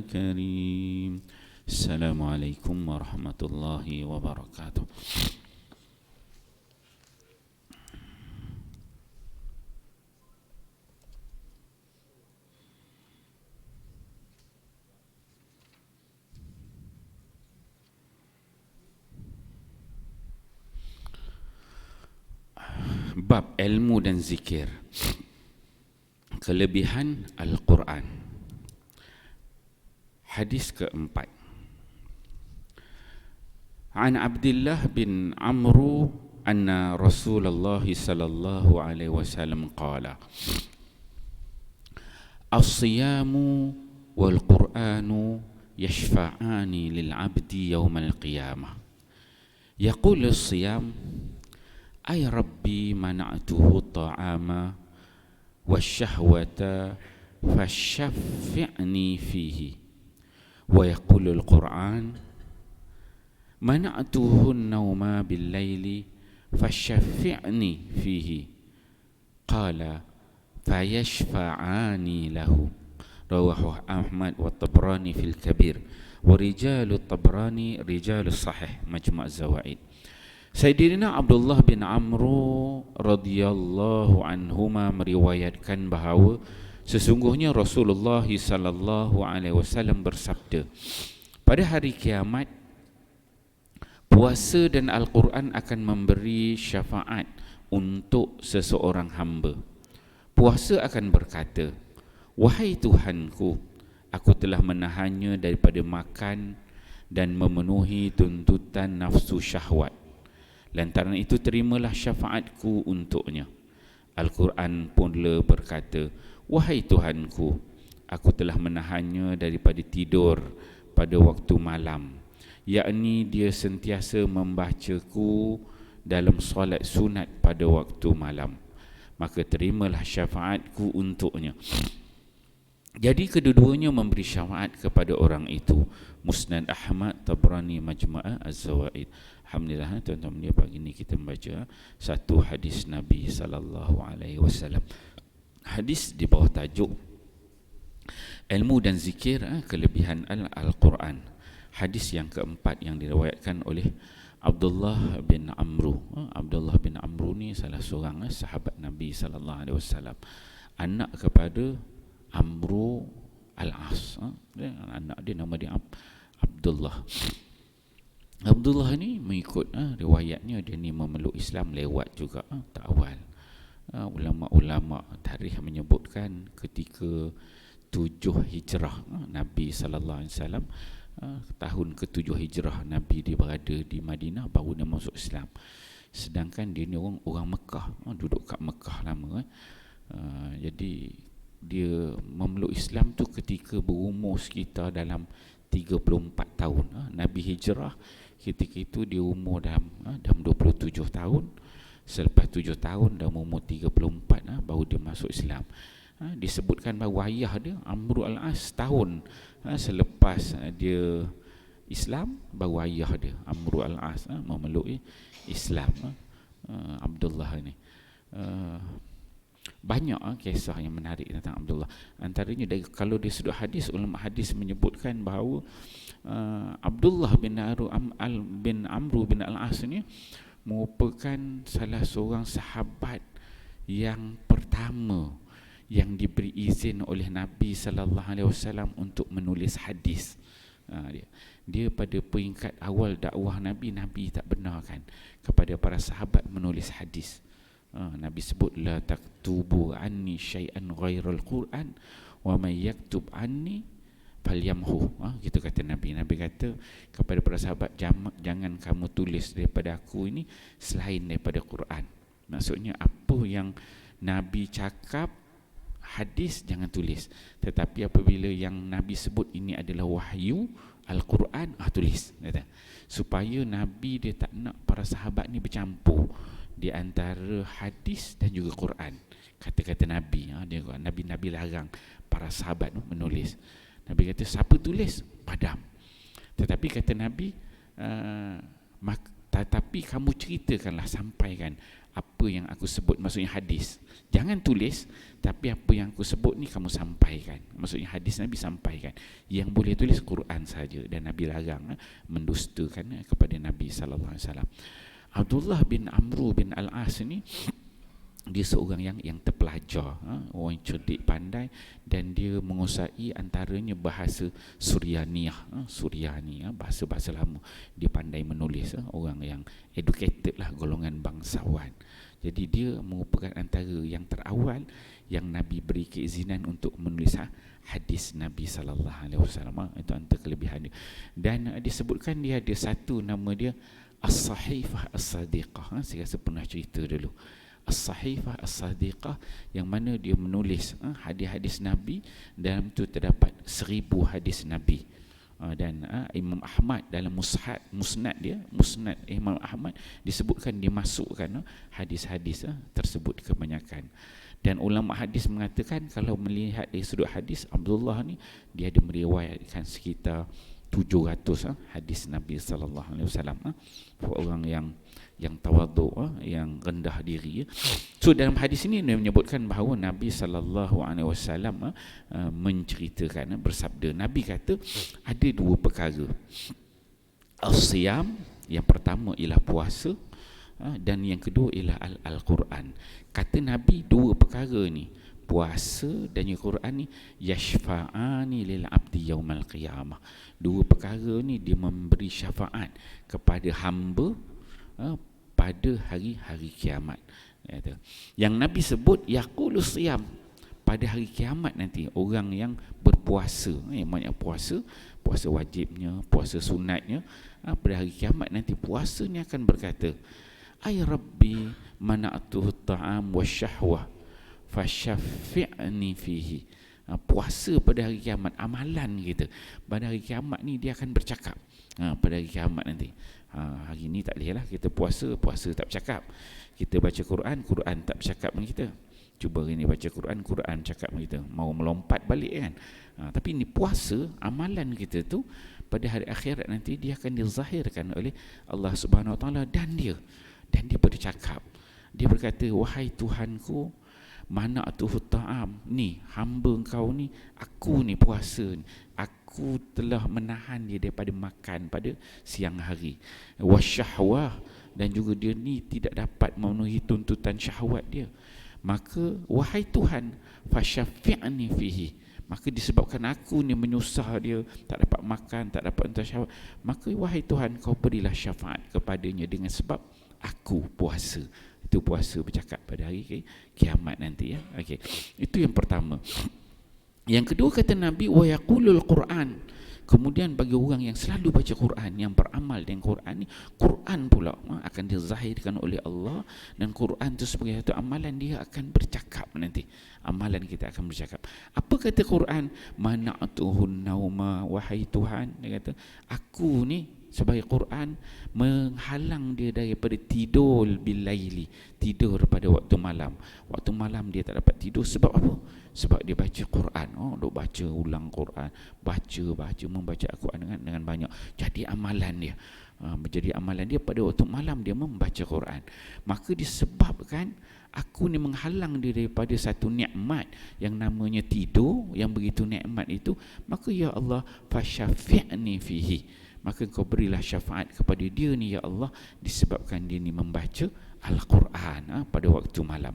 كريم. السلام عليكم ورحمة الله وبركاته. Bab ilmu dan zikir. Kelebihan Al-Quran. Hadis keempat. An Abdullah bin Amru anna Rasulullah sallallahu alaihi wasallam qala: As-siyamu wal Qur'anu yashfa'ani lil 'abdi yawm al-qiyamah. Yaqulu as-siyam: Ay Rabbi mana'tuhu ta'ama wasyahwata fashaffi'ni fihi. Wa yaqulu al-Qur'an: Mana'tuhu an-nawma bil-layli fashaffi'ni fihi. Qala fayashfa'ani lahu. Rawahu Ahmad wa Tabrani fil Kabir. Wa rijalu Tabrani rijalu sahih Majma' Zawaid. Sayyidina Abdullah bin Amru radhiyallahu anhuma meriwayatkan bahawa sesungguhnya Rasulullah sallallahu alaihi wasallam bersabda, pada hari kiamat puasa dan Al-Quran akan memberi syafaat untuk seseorang hamba. Puasa akan berkata, wahai Tuhanku, aku telah menahannya daripada makan dan memenuhi tuntutan nafsu syahwat. Lantaran itu terimalah syafaatku untuknya. Al-Quran pula berkata, wahai Tuhanku, aku telah menahannya daripada tidur pada waktu malam, yakni dia sentiasa membacaku dalam solat sunat pada waktu malam. Maka terimalah syafaatku untuknya. Jadi kedua-duanya memberi syafaat kepada orang itu. Musnad Ahmad, Tabrani, Majma' Az-Zawaid. Alhamdulillah, tuan-tuan, pagi ini kita membaca satu hadis Nabi sallallahu alaihi wasallam. Hadis di bawah tajuk ilmu dan zikir, kelebihan Al-Quran. Hadis yang keempat yang diriwayatkan oleh Abdullah bin Amru. Abdullah bin Amru ni salah seorang sahabat Nabi sallallahu alaihi wasallam, anak kepada Amru Al-As. Anak dia nama dia Abdullah. Abdullah ni mengikut riwayatnya, dia ni memeluk Islam lewat juga tak awal. Ulama-ulama tarikh menyebutkan ketika 7 hijrah Nabi sallallahu alaihi wasallam, tahun ke-7 hijrah Nabi dia berada di Madinah, baru dia masuk Islam. Sedangkan dia ni orang Mekah, duduk kat Mekah lama. Jadi dia memeluk Islam tu ketika berumur sekitar dalam 34 tahun. Nabi hijrah ketika itu dia umur dalam 27 tahun. Selepas 7 tahun dah umur 34, baru dia masuk Islam. Disebutkan bahawa ayah dia Amru Al-As tahun selepas dia Islam, baru ayah dia Amru Al-As memeluk Islam. Abdullah ni banyak kisah yang menarik tentang Abdullah. Antaranya kalau dari sudut hadis, ulama hadis menyebutkan bahawa Abdullah bin Amru bin Al-As ni merupakan salah seorang sahabat yang pertama yang diberi izin oleh Nabi sallallahu alaihi wasallam untuk menulis hadis. Dia pada peringkat awal dakwah Nabi tak benarkan kepada para sahabat menulis hadis. Nabi sebut la taktubu anni syai'an ghairal Quran wa may yaktub anni falyamhu. Gitu kata Nabi. Nabi kata kepada para sahabat, jangan kamu tulis daripada aku ini selain daripada Quran. Maksudnya apa yang Nabi cakap hadis jangan tulis, tetapi apabila yang Nabi sebut ini adalah wahyu Al-Quran, tulis, kata. Supaya Nabi dia tak nak para sahabat ni bercampur di antara hadis dan juga Quran. Kata-kata Nabi, Nabi larang para sahabat menulis. Nabi kata siapa tulis padam. Tetapi kata Nabi, tetapi kamu ceritakanlah, sampaikan apa yang aku sebut, maksudnya hadis. Jangan tulis, tapi apa yang aku sebut ni kamu sampaikan. Maksudnya hadis Nabi sampaikan. Yang boleh tulis Quran saja, dan Nabi larang mendustakan kepada Nabi sallallahu alaihi wasallam. Abdullah bin Amr bin Al-As ni dia seorang yang terpelajar, orang yang cerdik, pandai, dan dia menguasai antaranya bahasa Suryaniah, Suryani, bahasa-bahasa lama. Dia pandai menulis, orang yang educated lah, golongan bangsawan. Jadi dia merupakan antara yang terawal yang Nabi beri keizinan untuk menulis hadis Nabi sallallahu alaihi wasallam. Itu antara kelebihan dia. Dan disebutkan dia ada satu nama dia As-Sahifah As-Sadiqah. Saya rasa pernah cerita dulu. As-Sahifah As-Sadiqah, yang mana dia menulis hadis-hadis Nabi. Dalam tu terdapat 1000 hadis Nabi. Dan Imam Ahmad dalam musnad dia, musnad Imam Ahmad, disebutkan dimasukkan hadis-hadis tersebut kebanyakan. Dan ulama hadis mengatakan kalau melihat dari sudut hadis, Abdullah ni dia ada meriwayatkan sekitar 700 hadis Nabi sallallahu alaihi wasallam. Orang yang tawaduk, yang rendah diri. So dalam hadis ini dia menyebutkan bahawa Nabi sallallahu alaihi wasallam menceritakan, bersabda, Nabi kata ada dua perkara. As-siyam, yang pertama ialah puasa, dan yang kedua ialah Al-Quran. Kata Nabi dua perkara ni, puasa dan Al-Quran ni, yashfa'ani lil abdi yaumal qiyamah. Dua perkara ni dia memberi syafaat kepada hamba pada hari-hari kiamat. Yang Nabi sebut yaqulus siyam, pada hari kiamat nanti orang yang berpuasa, yang banyak puasa, puasa wajibnya, puasa sunatnya, pada hari kiamat nanti puasa ni akan berkata, ay rabbi mana'tuhu ta'am wasyahwah fasyafi'ni fihi. Puasa pada hari kiamat, amalan kita pada hari kiamat ni dia akan bercakap. Pada hari kiamat nanti, hari ni tak boleh lah kita puasa tak bercakap. Kita baca Quran tak bercakap dengan kita. Cuba hari ni baca Quran cakap dengan kita, mau melompat balik kan. Tapi ni puasa, amalan kita tu pada hari akhirat nanti dia akan dizahirkan oleh Allah Subhanahu Wa Taala, dan dia bercakap. Dia berkata, wahai Tuhanku, mana atuhu ta'am, ni hamba engkau ni, aku ni puasa ni, aku telah menahan dia daripada makan pada siang hari. Wasyahwah, dan juga dia ni tidak dapat memenuhi tuntutan syahwat dia. Maka wahai Tuhan, fasyafi'ni fihi, maka disebabkan aku ni menyusah dia, tak dapat makan, tak dapat tuntutan syahwat, maka wahai Tuhan, kau berilah syafaat kepadanya dengan sebab aku puasa. Itu puasa bercakap pada hari kiamat nanti, ya. Okey. Itu yang pertama. Yang kedua kata Nabi, wa yaqulul Quran. Kemudian bagi orang yang selalu baca Quran, yang beramal dengan Quran ni, Quran pula akan dizahirkan oleh Allah, dan Quran itu sebagai satu amalan dia akan bercakap nanti. Amalan kita akan bercakap. Apa kata Quran? Mana'tuhun nauma, wahai Tuhan, dia kata, aku ni sebagai Quran menghalang dia daripada tidur bilaili, tidur pada waktu malam. Waktu malam dia tak dapat tidur sebab apa? Sebab dia baca Quran. Duk baca ulang Quran, membaca Al-Quran dengan banyak. Jadi amalan dia, menjadi amalan dia pada waktu malam dia membaca Quran. Maka disebabkan aku ni menghalang dia daripada satu nikmat yang namanya tidur, yang begitu nikmat itu, maka ya Allah, fasyafi'ni fihi, maka kau berilah syafaat kepada dia ni ya Allah, disebabkan dia ni membaca Al-Quran pada waktu malam.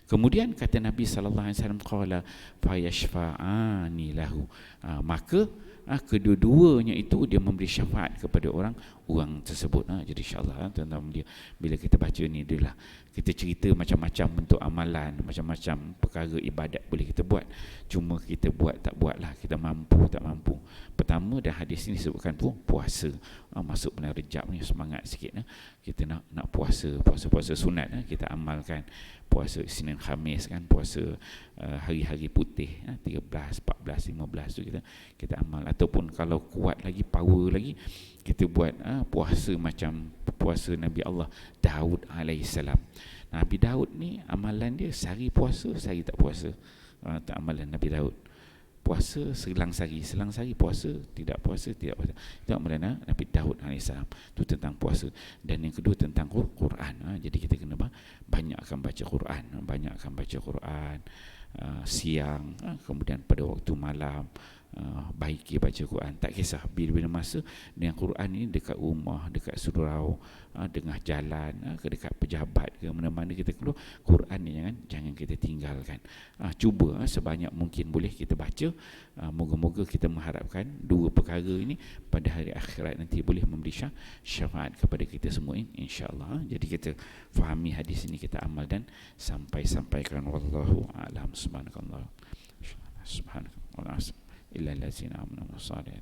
Kemudian kata Nabi sallallahu alaihi wasallam, qala fayashfa'ani lahu, maka kedua-duanya itu dia memberi syafaat kepada orang tersebut. Jadi insya-Allah tuan-tuan dia, bila kita baca ni adalah kita cerita macam-macam bentuk amalan, macam-macam perkara ibadat boleh kita buat. Cuma kita buat tak buatlah, kita mampu tak mampu. Pertama, dan hadis ini disebutkan pun puasa. Masuk bulan Rejab ni semangat sikit, kita nak puasa sunat, kita amalkan. Puasa Isnin Khamis kan, puasa hari-hari putih, 13, 14, 15 tu kita amal. Ataupun kalau kuat lagi, power lagi, kita buat puasa macam puasa Nabi Allah Daud alaihissalam. Nabi Daud ni amalan dia sehari puasa, sehari tak puasa. Tak amalan Nabi Daud. puasa selang sehari puasa, tidak puasa. Tengok mana Nabi Daud AS, itu tentang puasa. Dan yang kedua tentang Quran. Jadi kita kena banyakkan baca Quran, siang, kemudian pada waktu malam, baiki baca Quran. Tak kisah bila-bila masa dengan Quran ini, dekat rumah, dekat surau, tengah jalan, ke dekat pejabat ke mana-mana kita keluar, Quran ni jangan kita tinggalkan. Cuba sebanyak mungkin boleh kita baca. Moga-moga kita mengharapkan dua perkara ini pada hari akhirat nanti boleh memberi syafaat kepada kita semua, insya-Allah. Jadi kita fahami hadis ini, kita amal dan sampaikan. Wallahu a'lam. Subhanakallah illa allazina amanu wa salih.